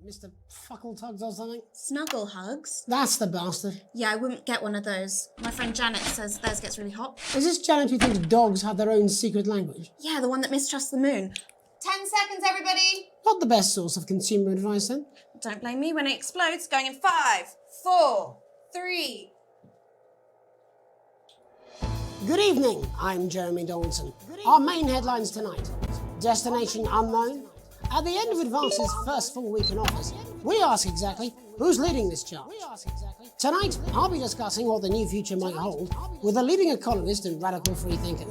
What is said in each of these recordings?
Mr. Fuckletugs or something? Snuggle hugs? That's the bastard. Yeah, I wouldn't get one of those. My friend Janet says theirs gets really hot. Is this Janet who thinks dogs have their own secret language? Yeah, the one that mistrusts the moon. 10 seconds, everybody! Not the best source of consumer advice, then. Don't blame me when it explodes. Going in 5, 4, 3... Good evening, I'm Jeremy Donaldson. Our main headlines tonight. Destination unknown. At the end of Advance's first full week in office, we ask exactly who's leading this charge. Tonight, I'll be discussing what the new future might hold with a leading economist and radical free thinker.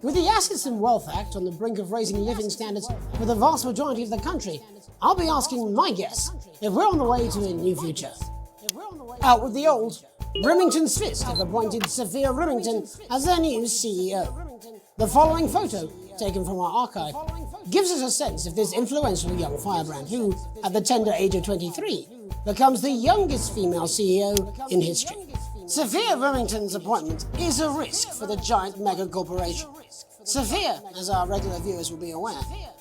With the Assets and Wealth Act on the brink of raising living standards for the vast majority of the country, I'll be asking my guess if we're on the way to a new future. Out with the old, Remington's Fist have appointed Sophia Remington as their new CEO. The following photo, taken from our archive, gives us a sense of this influential young firebrand who, at the tender age of 23, becomes the youngest female CEO in history. Sophia Remington's appointment is a risk for the giant mega corporation. Sophia, as our regular viewers will be aware,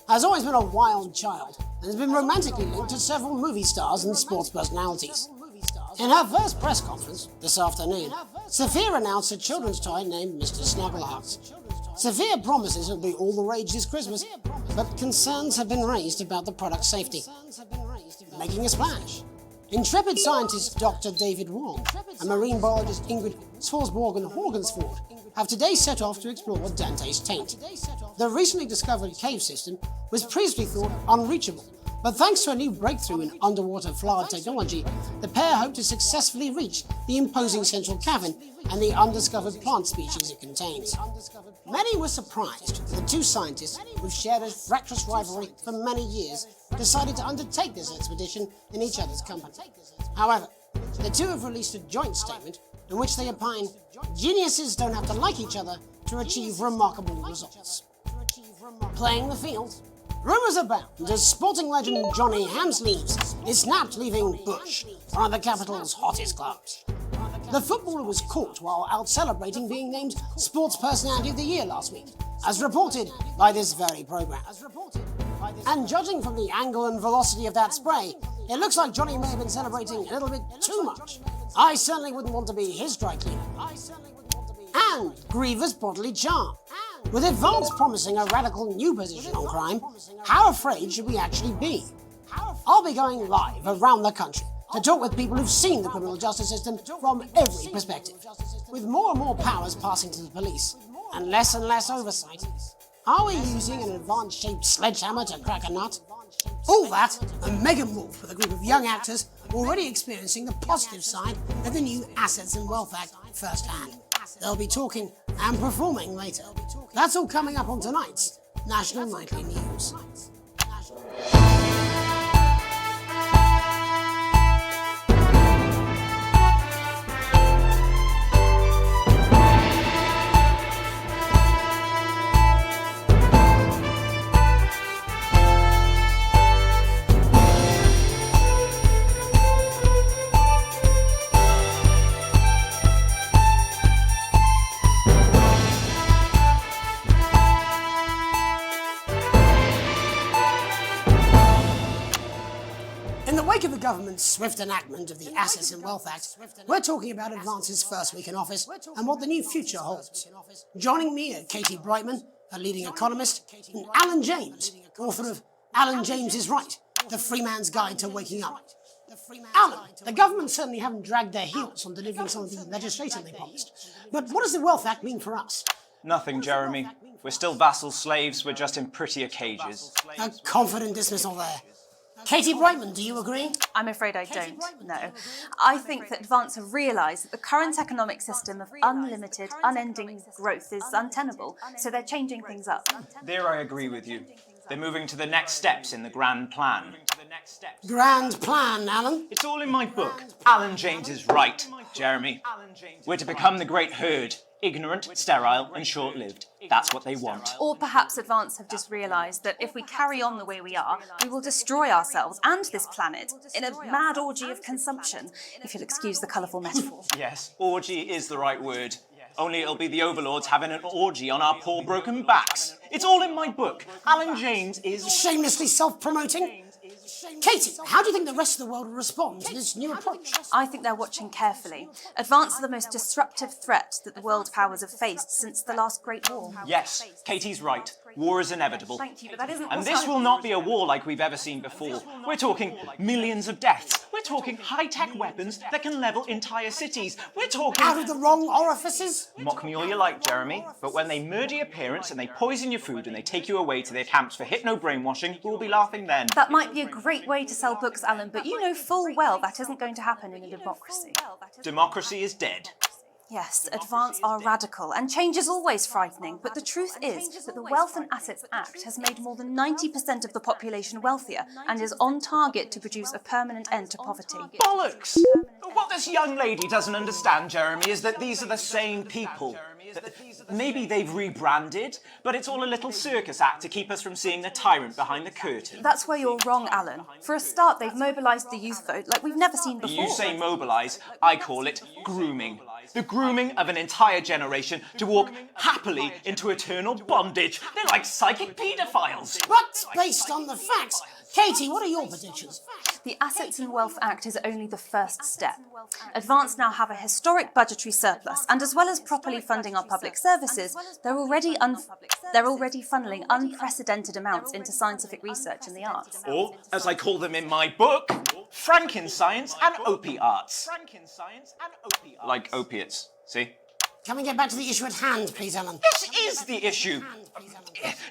has always been a wild child and has been romantically linked to several movie stars and sports personalities. In her first press conference this afternoon, Sophia announced a children's toy named Mr. Snugglehugs. Sophia promises it'll be all the rage this Christmas, but concerns have been raised about the product's safety. Making a splash. Intrepid scientist Dr. David Wong and marine biologist Ingrid Swarsborgen-Horgensford have today set off to explore Dante's taint. The recently discovered cave system was previously thought unreachable, but thanks to a new breakthrough in underwater flood technology, the pair hope to successfully reach the imposing central cavern and the undiscovered plant species it contains. Many were surprised that the two scientists, who've shared a fractious rivalry for many years, decided to undertake this expedition in each other's company. However, the two have released a joint statement in which they opine geniuses don't have to like each other to achieve remarkable results. Playing the field. Rumours abound as sporting legend Johnny Hamsleeves is snapped leaving Bush, one of the capital's hottest clubs. The footballer was caught while out celebrating being named Sports Personality of the Year last week, as reported by this very programme. And judging from the angle and velocity of that spray, it looks like Johnny may have been celebrating a little bit too much. I certainly wouldn't want to be his dry cleaner. And grievous bodily charm. With Advance promising a radical new position on crime, how afraid should we actually be? I'll be going live around the country to talk with people who've seen the criminal justice system from every perspective. With more and more powers passing to the police, and less oversight, are we using an Advance-shaped sledgehammer to crack a nut? All that, and mega morph with a group of young actors already experiencing the positive side of the new Assets and Wealth Act firsthand. They'll be talking and performing later. That's all coming up on tonight's National Nightly News. In the wake of the government's swift enactment of the Assets and Wealth Act, we're talking about Advance's first week in office and what the new future holds. Joining me are Katie Brightman, a leading economist, and Alan James, author of Alan James is Right, The Free Man's Guide to Waking Up. Alan, the government certainly haven't dragged their heels on delivering some of the legislation they promised. But what does the Wealth Act mean for us? Nothing, Jeremy. We're still vassal slaves, we're just in prettier cages. A confident dismissal there. Katie Brightman, do you agree? I'm afraid I don't, no. I think that Advance have realised that the current economic system of unlimited, unending growth is untenable, so they're changing things up. There I agree with you. They're moving to the next steps in the grand plan. Grand plan, Alan? It's all in my book. Alan James is right, Jeremy. We're to become the great herd. Ignorant, sterile, and short-lived. That's what they want. Or perhaps Advance have just realised that if we carry on the way we are, we will destroy ourselves and this planet in a mad orgy of consumption, if you'll excuse the colourful metaphor. Yes, orgy is the right word. Only it'll be the overlords having an orgy on our poor broken backs. It's all in my book. Alan James is... Shamelessly self-promoting? Katie, how do you think the rest of the world will respond to this new approach? I think they're watching carefully. Advance are the most disruptive threat that the world powers have faced since the last Great War. Yes, Katie's right. War is inevitable. Thank you, but that isn't And what this I- will not be a war like we've ever seen before. We're talking millions of deaths. We're talking high-tech weapons that can level entire cities. We're talking... Out of the wrong orifices? Mock me all you like, Jeremy, but when they murder your parents and they poison your food and they take you away to their camps for hypno-brainwashing, we'll be laughing then. That might be a great way to sell books, Alan, but you know full well that isn't going to happen in a democracy. Democracy is dead. Yes, Advance are radical, and change is always frightening, but the truth is that the Wealth and Assets Act has made more than 90% of the population wealthier and is on target to produce a permanent end to poverty. Bollocks! What this young lady doesn't understand, Jeremy, is that these are the same people. Maybe they've rebranded, but it's all a little circus act to keep us from seeing the tyrant behind the curtain. That's where you're wrong, Alan. For a start, they've mobilised the youth vote like we've never seen before. You say mobilise, I call it grooming. The grooming of an entire generation to walk happily into eternal bondage. They're like psychic paedophiles. But based on the facts, Katie, what are your predictions? The Assets and Wealth Act is only the first step. Advance now have a historic budgetary surplus, and as well as properly funding our public services, they're already funneling unprecedented amounts into scientific research and the arts. Or, as I call them in my book, Frankenscience and opiates. Like opiates, see? Can we get back to the issue at hand, please, Alan? This is the issue.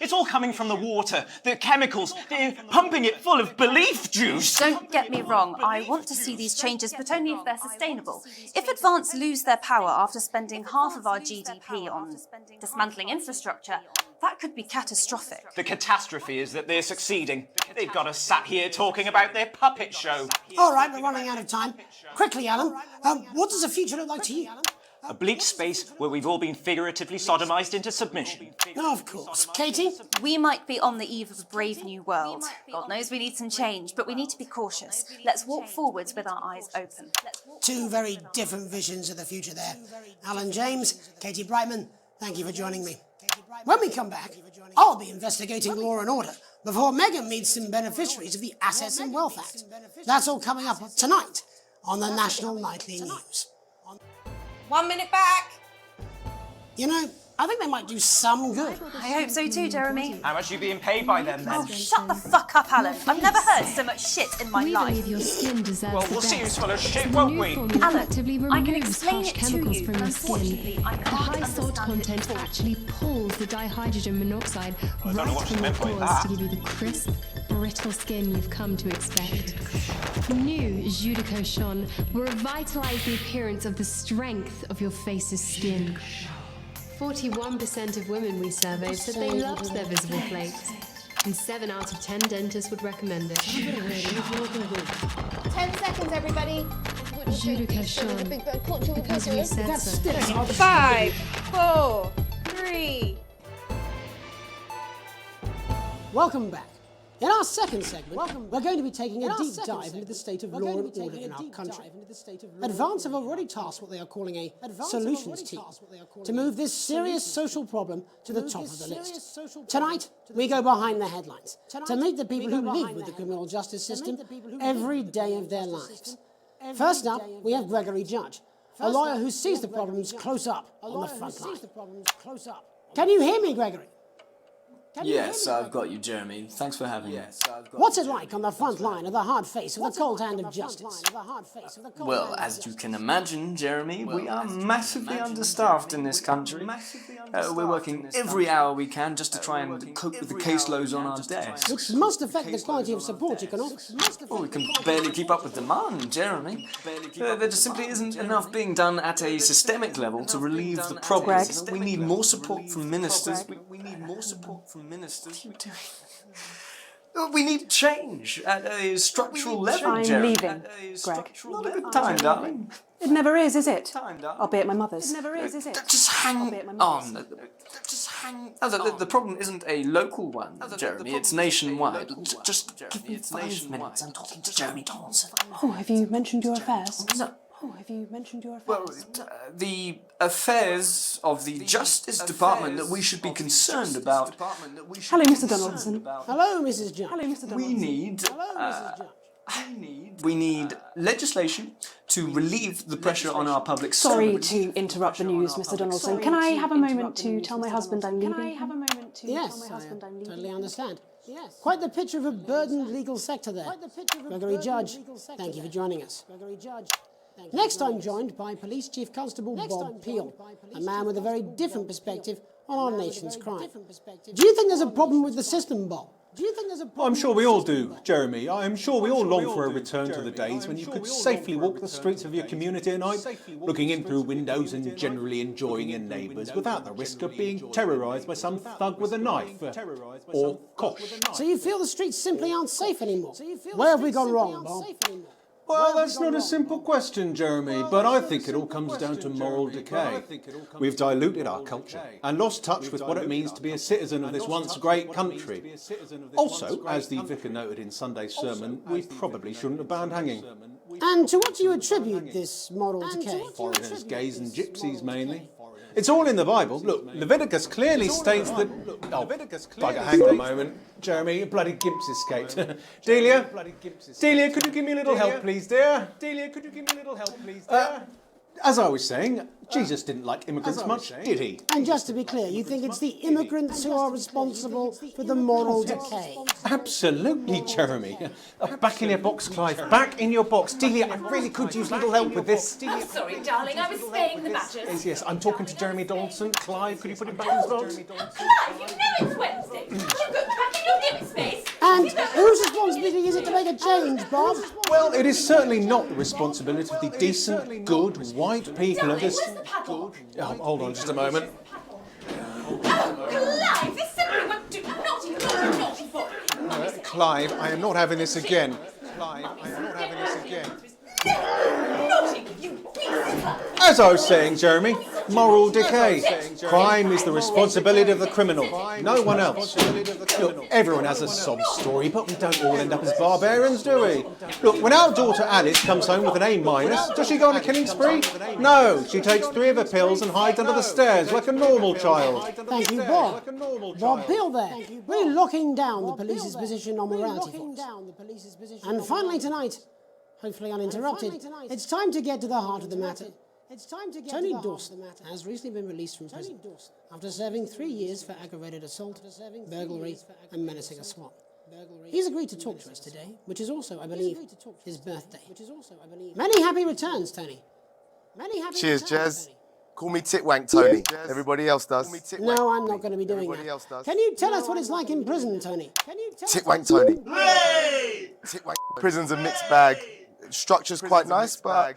It's all coming from the water, the chemicals, they're pumping it full of belief juice. Don't get me wrong, I want to see these changes, but only if they're sustainable. If Advance lose their power after spending half of our GDP on dismantling infrastructure, that could be catastrophic. The catastrophe is that they're succeeding. They've got us sat here talking about their puppet show. All right, we're running out of time. Quickly, Alan, what does the future look like to you? A bleak space where we've all been figuratively sodomized into submission. Of course. Katie? We might be on the eve of a brave new world. God knows we need some change, but we need to be cautious. Let's walk forwards with our eyes open. Two very different visions of the future there. Alan James, Katie Brightman, thank you for joining me. When we come back, I'll be investigating law and order before Megan meets some beneficiaries of the Assets and Wealth Act. That's all coming up tonight on the National Nightly News. 1 minute back. You know, I think they might do some good. I hope so too, Jeremy. How much are you being paid by them then? Oh, shut the fuck up, Alan. I've never heard so much shit in my We life. believe your skin deserves Well, the we'll see who's best. full of shit, The won't new we? formula Alan, effectively I can removes explain harsh it to chemicals you, from but your skin. unfortunately, I The can't high salt understand it content fully. actually pulls the dihydrogen monoxide don't know right what she from your meant by pores that. to give you the crisp, brittle skin you've come to expect. New Judico Shon will revitalize the appearance of the strength of your face's skin. 41% of women we surveyed said they loved their visible flakes, and 7 out of 10 dentists would recommend it. 10 seconds, everybody. Judico Shon, because we said so. 5, 4, 3. Welcome back. In our second segment, we're going to be taking a deep dive into the state of law and order in our country. Advance have already tasked what they are calling a solutions team to move this serious social problem to the top of the list. Tonight, we go behind the headlines to meet the people who live with the criminal justice system every day of their lives. First up, we have Gregory Judge, a lawyer who sees the problems close up on the front line. Can you hear me, Gregory? Yes, I've got you, Jeremy. Thanks for having me. What's it like on the front line of the hard face of the cold hand of justice? Well, as you can imagine, Jeremy, we are massively understaffed in this country. We're working every hour we can just to try and cope with the caseloads on our desks. Which must affect the quality of support you can offer. Well, we can barely keep up with demand, Jeremy. There just simply isn't enough being done at a systemic level to relieve the problems. We need more support from ministers. We need more support from ministers. What are you doing? We need change at a structural level, I'm Jeremy. leaving, Greg. Not a good time, darling. It never is it? Time, darling. I'll be at my mother's. It never is it? Just hang be at my on. mother's. Just hang on. The problem isn't a local one, Jeremy. It's nationwide. Just give me 5 minutes. I'm talking to Jeremy Donaldson. Oh, have you mentioned your affairs? Oh, have you mentioned your Well, affairs? the affairs of the Justice Department that we should be concerned about. Hello, Mr. Donaldson. Hello, Mrs. Judge. Hello, Mr. Donaldson. We need Hello, Mrs. Judge. we need legislation to relieve the pressure on our public Sorry servants. to interrupt the news, Mr. Donaldson. Can I have a moment to tell my husband I'm leaving? Yes, I totally understand. Yes. Quite the picture of a burdened legal sector there. Gregory Judge, thank you for joining us. Next, I'm joined by Police Chief Constable Bob Peel, a man with a very different perspective on our nation's crime. Do you think there's a problem with the system, Bob? I'm sure we all do, Jeremy. I am sure we all long for a return to the days when you could safely walk the streets of your community at night, looking in through windows and generally enjoying your neighbours without the risk of being terrorised by some thug with a knife. Or kosh. So you feel the streets simply aren't safe anymore? Where have we gone wrong, Bob? Well, that's not a simple question, Jeremy, but I think it all comes down to moral decay. We've diluted our culture and lost touch with what it means to be a citizen of this once great country. Also, as the vicar noted in Sunday's sermon, we probably shouldn't have banned hanging. And to what do you attribute this moral decay? Foreigners, gays and gypsies mainly. It's all in the Bible. Look, Leviticus clearly states that... Oh, bugger, hang on a moment. Jeremy, your bloody gimp's escaped. Delia, could you give me a little help, please, dear? As I was saying, Jesus didn't like immigrants much, did he? And just to be clear, you think it's the immigrants who are responsible for the moral decay? Absolutely, Jeremy. Back in your box, Clive. Back in your box. Delia, I really could use a little help with this. I'm sorry, darling. I was spaying the badgers. Yes, I'm talking to Jeremy Donaldson. Clive, could you put him back in his box? Clive, you know it's Wednesday. Will you put back in your gimp space? And whose responsibility is it to make a change, Bob? Well, it is certainly not the responsibility of the decent, good, white people of this... Where's the paddle? Oh, hold on just a moment. Oh, Clive, this simply won't do. Naughty boy. Clive, I am not having this again. Naughty, you beast. As I was saying, Jeremy, moral decay. Crime is the responsibility of the criminal, no one else. Look, everyone has a sob story, but we don't all end up as barbarians, do we? Look, when our daughter Alice comes home with an A-, does she go on a killing spree? No, she takes 3 of her pills and hides under the stairs like a normal child. Thank you, Bob. Bob Peel there. We're locking down the police's position on morality force. And finally tonight, hopefully uninterrupted, it's time to get to the heart of the matter. Tony Dawson has recently been released from prison after serving 3 years for aggravated assault, burglary and menacing a SWAT. He's agreed to talk to us today, which is also, I believe, his birthday. Many happy returns, Tony. Cheers, Jez. Call me Titwank Tony. Everybody else does. No, I'm not going to be doing that. Can you tell us what it's like in prison, Tony? Titwank Tony. Titwank. Prison's a mixed bag. Structure's quite nice, but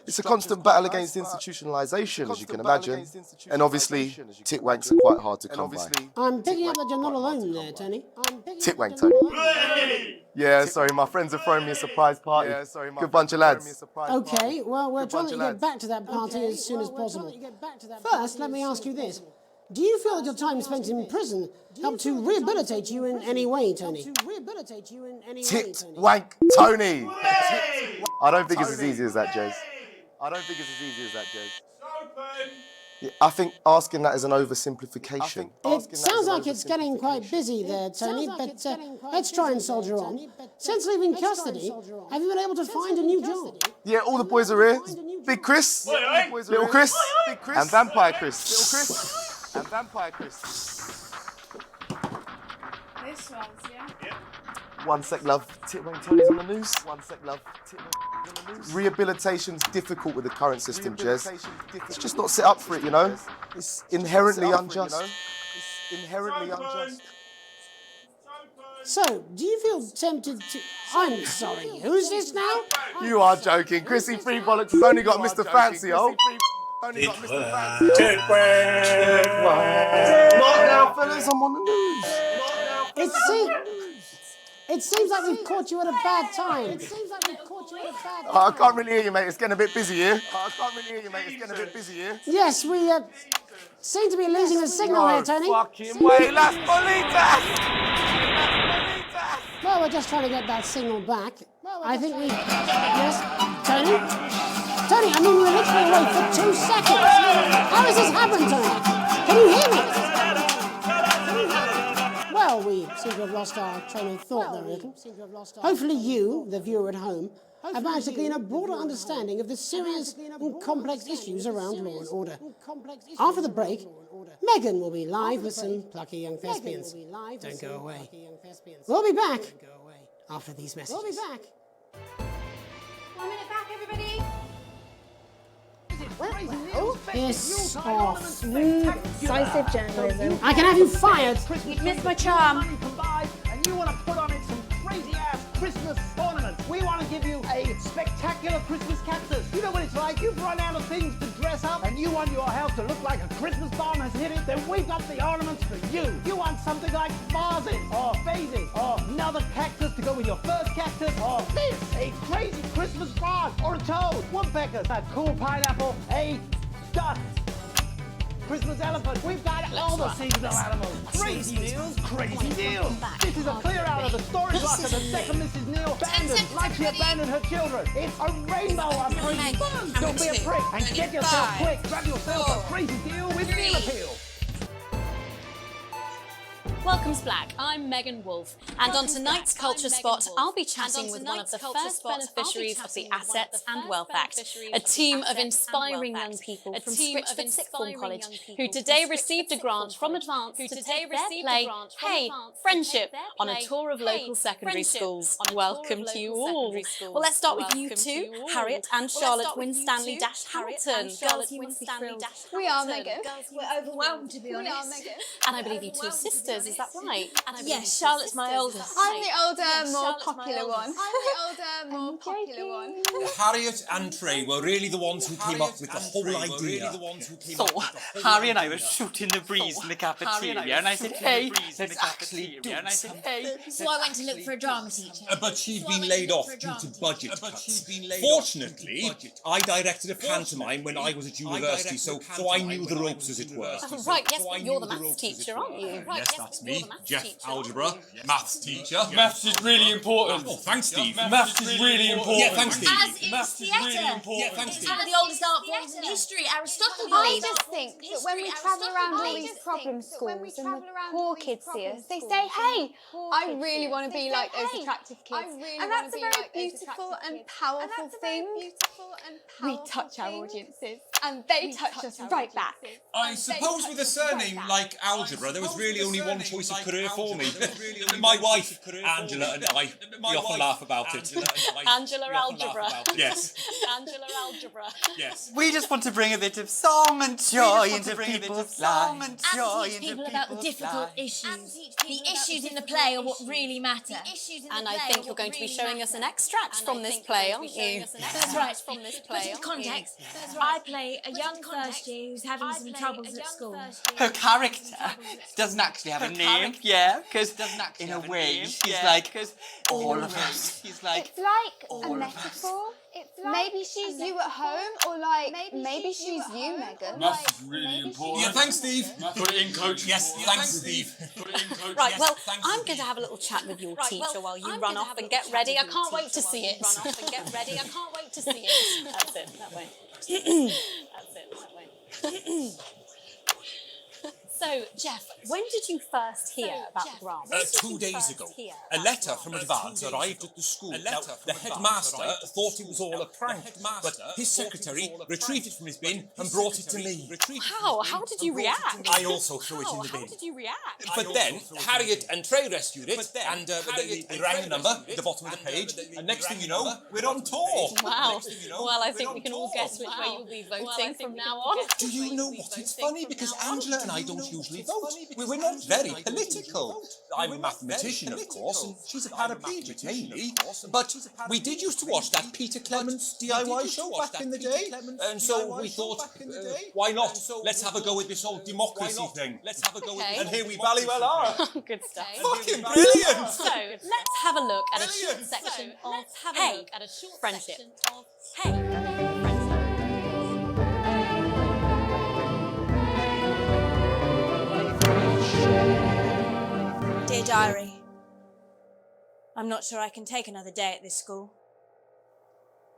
it's a constant battle against institutionalisation, as you can imagine. And obviously, titwanks are quite hard to come by. I'm picking up that you're not alone there, Tony. Titwank Tony. Yeah, sorry, my friends are throwing me a surprise party. Good bunch of lads. Okay, well, we're trying to get back to that party as soon as possible. First, let me ask you this. Do you feel that your time spent in prison helped to rehabilitate you in any way, Tony? Titwank Tony. I don't think it's as easy as that, Jez. Yeah, I think asking that is an oversimplification. It sounds like it's getting quite busy there, Tony, but let's try and soldier on. Since leaving custody, have you been able to find a new job? Yeah, all the boys are here. Big Chris, Little Chris, and Vampire Chris. This one's, yeah? One sec, love. Titwank Tony's on the news. Rehabilitation's difficult with the current system, Jez. It's just not set up for it, you know? It's inherently unjust. So, do you feel tempted to... I'm sorry, who's this now? You are joking. Chrissy Freebollocks has only got Mr. Fancy, oh. What now, fellas? I'm on the news. It seems like we've caught you at a bad time. I can't really hear you, mate. It's getting a bit busy here. Yes, we seem to be losing the signal here, Tony. Fucking way, Las Bolitas! Well, we're just trying to get that signal back. I think we... Yes, Tony? Tony, I mean, we're literally away for 2 seconds. How has this happened, Tony? Can you hear me? Well, we seem to have lost our train of thought there a little. Hopefully you, the viewer at home, have managed to glean a broader understanding of the serious and complex issues around law and order. After the break, Megan will be live with some plucky young thespians. Don't go away. We'll be back after these messages. 1 minute back, everybody. Piss off. Decisive journalism. I can have you fired. You've missed my charm. And you want to put on it some crazy-ass Christmas ornaments. We want to give you a spectacular Christmas cactus. You know what it's like? You've run out of things to dress up and you want your house to look like a Christmas bomb has hit it. Then we've got the ornaments for you. You want something like vases or vases or another cactus to go with your first cactus or this, a crazy Christmas frog or a toad, woodpeckers, a cool pineapple, a duck. Christmas elephant. We've got all the seasonal animals. Crazy deals, crazy deals. This is a clear out of the storage locker that second Mrs. Neal abandoned, like she abandoned her children. It's a rainbow of crazy fun. Don't be a prick and get yourself quick. Grab yourself a crazy deal with Neal Appeal. Welcome to Black. I'm Megan Wolfe, and on tonight's Culture Spot, I'll be chatting with one of the first beneficiaries of the Assets and Wealth Act, a team of inspiring young people from Stritchford Sixth Form College, who today received a grant from Advance to take their play, Hey, Friendship, on a tour of local secondary schools. Welcome to you all. Well, let's start with you two, Harriet and Charlotte Winstanley-Hamilton. Girls, you must be thrilled. We are, Megan. We're overwhelmed, to be honest. We are, Megan. And I believe you two sisters, is that right? Yes, Charlotte's my oldest. I'm the older, more popular one. Harriet and Trey were really the ones who came up with the whole idea. So, Harry and I were shooting the breeze in the cafeteria, and I said, hey, let's actually do something. So I went to look for a drama teacher. But she'd been laid off due to budget cuts. Fortunately, I directed a pantomime when I was at university, so I knew the ropes, as it were. Right, yes, but you're the maths teacher, aren't you? Yes, that's me, Jeff Algebra, maths teacher. Maths is really important. Oh, thanks, Steve. Maths is really important. Yeah, thanks, Steve. As is theatre. Yeah, thanks, Steve. One of the oldest art forms in history, Aristotle I believed. just think that when we travel around all these problem schools and the poor kids see us, they say, hey, I really want to be like those attractive kids. And that's a very beautiful and powerful thing. We touch our audiences and they touch us right back. I suppose with a surname like Algebra, there was really only one choice of career for me. My wife, Angela, and I, we often laugh about it. Angela Algebra. Yes. Angela Algebra. Yes. We just want to bring a bit of song and joy into people's lives. And teach people about the difficult issues. The issues in the play are what really matter. And I think you're going to be showing us an extract from this play, aren't you? That's right. From this Put play, into context, I play a young first year who's having some troubles at school. Her character doesn't actually have a name, yeah, because in a way she's like all of us. She's like it's like a metaphor. Maybe she's you at home, or like maybe she's you, Megan. Maths is really important. Yeah, thanks, Steve. Put it in, coach. Yes, thanks, Steve. Put it in, coach. Right, well, I'm going to have a little chat with your teacher while you run off and get ready. I can't wait to see it. Run off and get ready. I can't wait to see it. That's it, that way. That's it, that way. So, Jeff, when did you first hear about the grant? 2 days ago, a letter from Advance arrived at the school. Now, the headmaster thought it was all a prank, but his secretary retrieved it from his bin and brought it to me. How? How did you react? I also threw it in the bin. How did you react? But then, Harriet and Trey rescued it, and they rang the number at the bottom of the page, and next thing you know, we're on tour. Wow. Well, I think we can all guess which way you'll be voting from now on. Do you know what? It's funny, because Angela and I don't usually vote. We're not very political. I'm a mathematician, of course, and she's a paraplegic, mainly. But we did used to watch that Peter Clements DIY show back in the day, and so we thought, why not? Let's have a go with this whole democracy thing. And here we bally well are. Good stuff. Fucking brilliant! So, let's have a look at a short section of Hey, Friendship. Hey. Dear Diary, I'm not sure I can take another day at this school.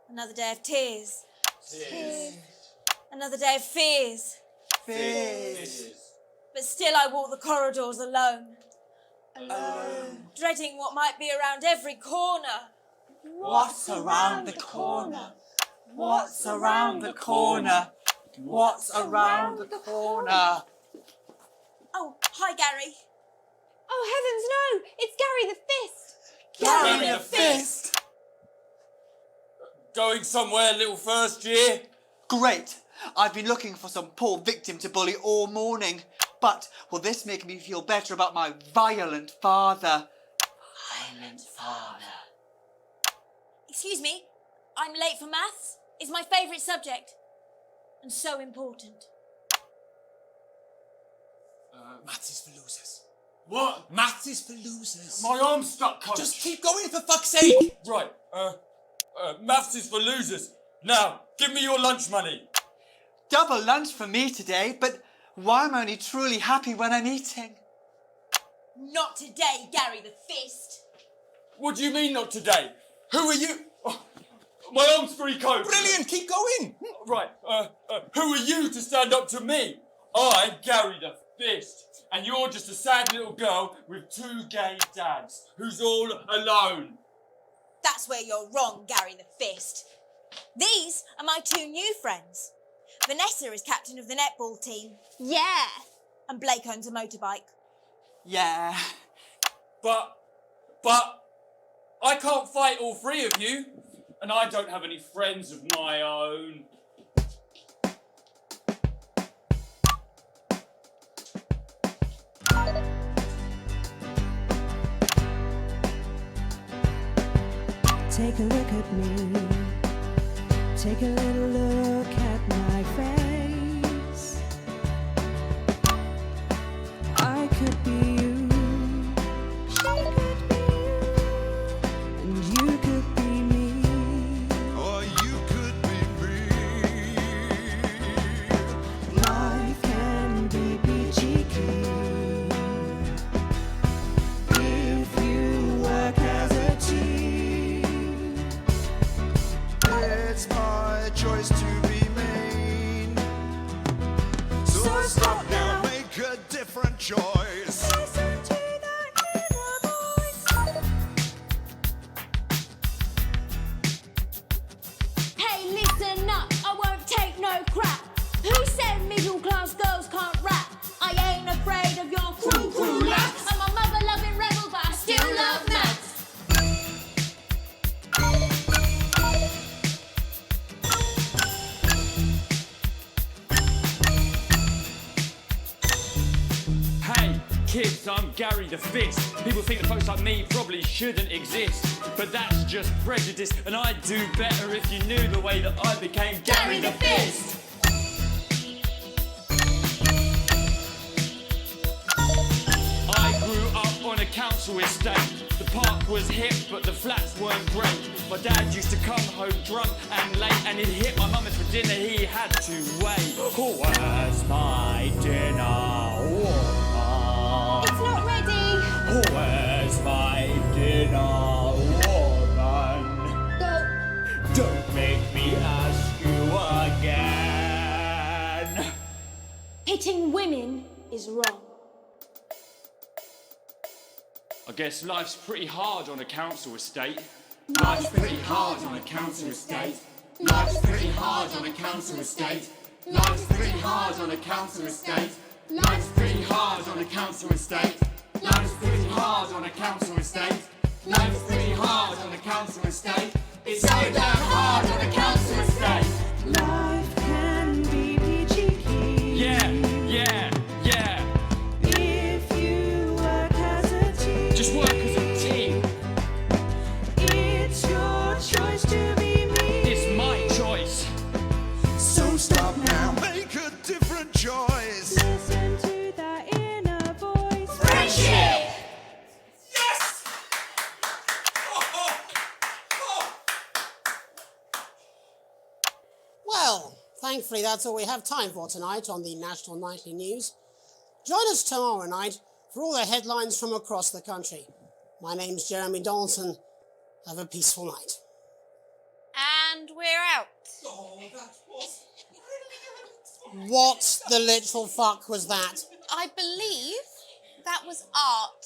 Another day of tears, Another day of fears. But still I walk the corridors alone. Dreading what might be around every corner. What's around the corner? What's around the corner? What's around the corner? Oh, hi, Gary. Oh, heavens, no! It's Gary the Fist! Gary the Fist! Going somewhere, little first year? Great! I've been looking for some poor victim to bully all morning. But will this make me feel better about my violent father? Violent father. Excuse me, I'm late for maths. It's my favourite subject. And so important. Maths is for losers. What? Maths is for losers. My arm's stuck, coach. Just keep going, for fuck's sake! Right, maths is for losers. Now, give me your lunch money. Double lunch for me today, but why am I only truly happy when I'm eating? Not today, Gary the Fist. What do you mean not today? Who are you? Oh, my arm's free, coach. Brilliant, keep going! Right, who are you to stand up to me? I'm Gary the Fist, and you're just a sad little girl with two gay dads who's all alone. That's where you're wrong, Gary the Fist. These are my two new friends. Vanessa is captain of the netball team. Yeah! And Blake owns a motorbike. Yeah. But I can't fight all three of you, and I don't have any friends of my own. Take a look at me. Take a little look at my face. I could be you. She could be you. And you could be me. Or you could be me. Life can be peachy keen if you work as a team. It's my choice to be mean. So stop now, make a different choice. Listen to that inner voice. Hey, listen up, I won't take no crap. Who said middle class girls can't rap? I ain't afraid of your cruel lads. I'm a mother-loving rebel, but I still love maths. Hey, kids, I'm Gary the Fist. People think that folks like me probably shouldn't exist, but that's just prejudice, and I'd do better if you knew the way that I became Gary the Fist. I grew up on a council estate. The park was hip, but the flats weren't great. My dad used to come home drunk and late, and he'd hit my mum for dinner, he had to wait. Where's my dinner, woman? It's not ready. Where's my dinner, woman? Go. Don't make me ask you again. Hitting women is wrong. I guess life's pretty hard on a council estate. Life's pretty hard on a council estate. Life's pretty hard on a council estate. Life's pretty hard on a council estate. Life's pretty hard on a council estate. Life's pretty hard on a council estate. Life's pretty hard on a council estate. It's so damn hard on a council estate. Life can be peachy keen. Yeah. If you work as a team. Just work as a team. It's your choice to be me. It's my choice. So stop now, make a different choice. Listen to that inner voice. Friendship! Yes! Well, thankfully that's all we have time for tonight on the National Nightly News. Join us tomorrow night for all the headlines from across the country. My name's Jeremy Donaldson. Have a peaceful night. And And we're out. Oh, that was brilliant. What the literal fuck was that? I believe that was art.